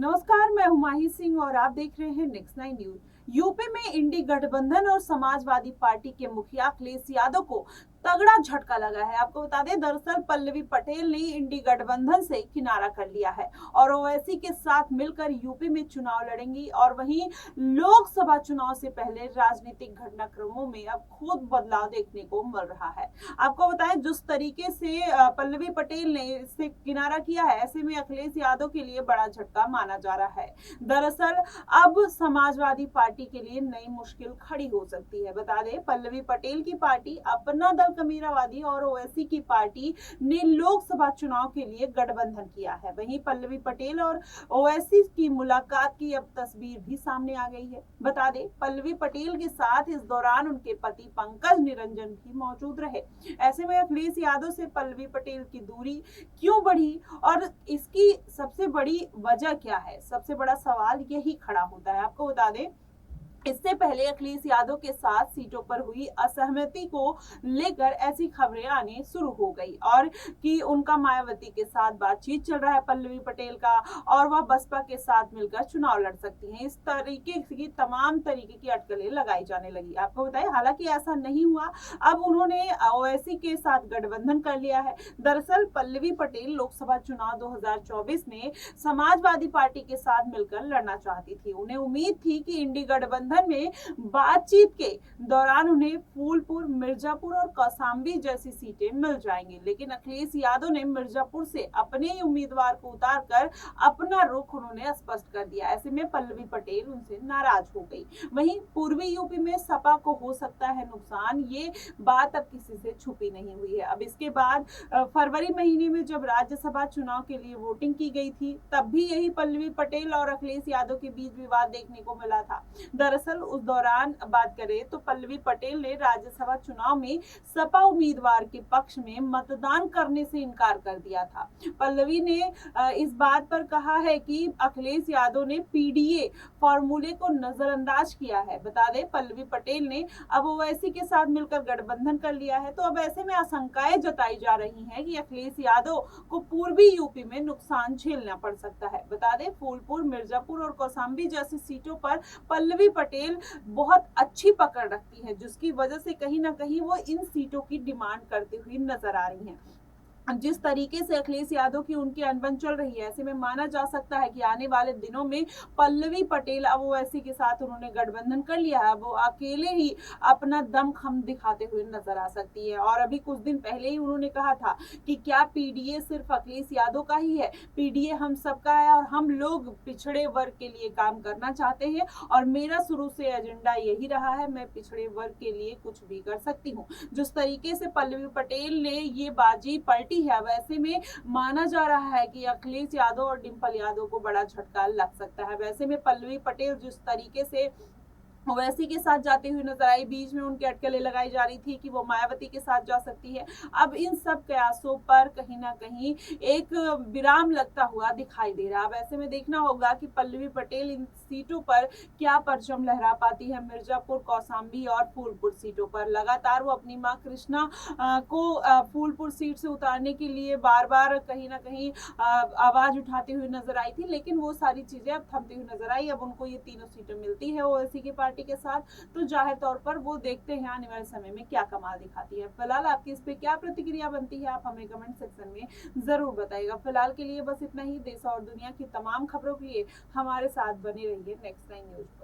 नमस्कार, मैं हुमायूं सिंह और आप देख रहे हैं नेक्स्ट 9 न्यूज। यूपी में इंडी गठबंधन और समाजवादी पार्टी के मुखिया अखिलेश यादव को तगड़ा झटका लगा है। आपको बता दें, दरअसल पल्लवी पटेल ने इंडी गठबंधन से किनारा कर लिया है और ओवैसी के साथ मिलकर यूपी में चुनाव लड़ेंगी। और वहीं लोकसभा चुनाव से पहले राजनीतिक घटनाक्रमों में अब खुद बदलाव देखने को मिल रहा है। आपको बताएं, जिस तरीके से पल्लवी पटेल ने इससे किनारा किया है, ऐसे में अखिलेश यादव के लिए बड़ा झटका माना जा रहा है। दरअसल अब समाजवादी पार्टी के लिए नई मुश्किल खड़ी हो सकती है। बता दें, पल्लवी पटेल की पार्टी अपना दल कमीरावादी और ओवैसी की पार्टी ने लोकसभा चुनाव के लिए गठबंधन किया है। वहीं पल्लवी पटेल और ओवैसी की मुलाकात की अब तस्वीर भी सामने आ गई है। बता दें, पल्लवी पटेल के साथ इस दौरान उनके पति पंकज निरंजन भी मौजूद रहे। ऐसे में अखिलेश यादव से पल्लवी पटेल की दूरी क्यों बढ़ी और इसकी सबसे बड़ी वजह क्या है? सबसे बड़ा सवाल यही खड़ा होता है। आपको बता दें, इससे पहले अखिलेश यादव के साथ सीटों पर हुई असहमति को लेकर ऐसी खबरें आने शुरू हो गई और कि उनका मायावती के साथ बातचीत चल रहा है पल्लवी पटेल का, और वह बसपा के साथ मिलकर चुनाव लड़ सकती हैं। इस तरीके की तमाम तरीके की अटकलें लगाई जाने लगी। आपको बताएं, हालांकि ऐसा नहीं हुआ। अब उन्होंने ओवैसी के साथ गठबंधन कर लिया है। दरअसल पल्लवी पटेल लोकसभा चुनाव 2024 में समाजवादी पार्टी के साथ मिलकर लड़ना चाहती थी। उन्हें उम्मीद थी कि इंडी गठबंधन में बातचीत के दौरान उन्हें फूलपुर, मिर्जापुर और कौशाम्बी जैसी सीटें मिल जाएंगी, लेकिन अखिलेश यादव ने मिर्जापुर से अपने ही उम्मीदवार को उतारकर अपना रुख उन्होंने स्पष्ट कर दिया। ऐसे में पल्लवी पटेल उनसे नाराज हो गई। वहीं पूर्वी यूपी में सपा को हो सकता है नुकसान, ये बात अब किसी से छुपी नहीं हुई है। अब इसके बाद फरवरी महीने में जब राज्यसभा चुनाव के लिए वोटिंग की गई थी, तब भी यही पल्लवी पटेल और अखिलेश यादव के बीच विवाद देखने को मिला था। दरअसल उस दौरान बात करें तो पल्लवी पटेल ने राज्यसभा चुनाव में सपा उम्मीदवार के पक्ष में मतदान करने से इनकार कर दिया था। पल्लवी ने इस बात पर कहा है कि अखिलेश यादव ने पीडीए फॉर्मूले को नजरअंदाज किया है। बता दें, पल्लवी पटेल ने अब ओवैसी के साथ मिलकर गठबंधन कर लिया है, तो अब ऐसे में आशंकाएं जताई जा रही हैं कि अखिलेश यादव को पूर्वी यूपी में नुकसान झेलना पड़ सकता है। बता दें, फूलपुर, मिर्जापुर और कौशाम्बी जैसी सीटों पर पल्लवी पटेल बहुत अच्छी पकड़ रखती है, जिसकी वजह से कहीं ना कहीं वो इन सीटों की डिमांड करती हुई नजर आ रही हैं। जिस तरीके से अखिलेश यादव की उनकी अनबन चल रही है, ऐसे में माना जा सकता है कि आने वाले दिनों में पल्लवी पटेल अब ओवैसी के साथ उन्होंने गठबंधन कर लिया है, वो अकेले ही अपना दमखम दिखाते हुए नजर आ सकती है। और अभी कुछ दिन पहले ही उन्होंने कहा था कि क्या पीडीए सिर्फ अखिलेश यादव का ही है? पीडीए हम सबका है और हम लोग पिछड़े वर्ग के लिए काम करना चाहते हैं और मेरा शुरू से एजेंडा यही रहा है, मैं पिछड़े वर्ग के लिए कुछ भी कर सकती हूँ। जिस तरीके से पल्लवी पटेल ने ये बाजी पलटी है, वैसे में माना जा रहा है कि अखिलेश यादव और डिंपल यादव को बड़ा झटका लग सकता है। वैसे में पल्लवी पटेल जिस तरीके से ओवैसी के साथ जाती हुई नजर आई, बीच में उनकी अटकलें लगाई जा रही थी कि वो मायावती के साथ जा सकती है। अब इन सब कयासों पर कहीं ना कहीं एक विराम लगता हुआ दिखाई दे रहा है। अब ऐसे में देखना होगा कि पल्लवी पटेल इन सीटों पर क्या परचम लहरा पाती है। मिर्जापुर, कौशाम्बी और फूलपुर सीटों पर लगातार वो अपनी मां कृष्णा को फूलपुर सीट से उतारने के लिए बार बार कहीं ना कहीं आवाज उठाती हुई नजर आई थी, लेकिन वो सारी चीजें अब थमती हुई नजर आई। अब उनको ये तीनों सीटें मिलती है ओवैसी की पार्टी के साथ, तो जाहिर तौर पर वो देखते हैं आने वाले समय में क्या कमाल दिखाती है। फिलहाल आपकी इस पे क्या प्रतिक्रिया बनती है, आप हमें कमेंट सेक्शन में जरूर बताइएगा। फिलहाल के लिए बस इतना ही। देश और दुनिया की तमाम खबरों के लिए हमारे साथ बने रहिए नेक्स्ट 9 न्यूज पर।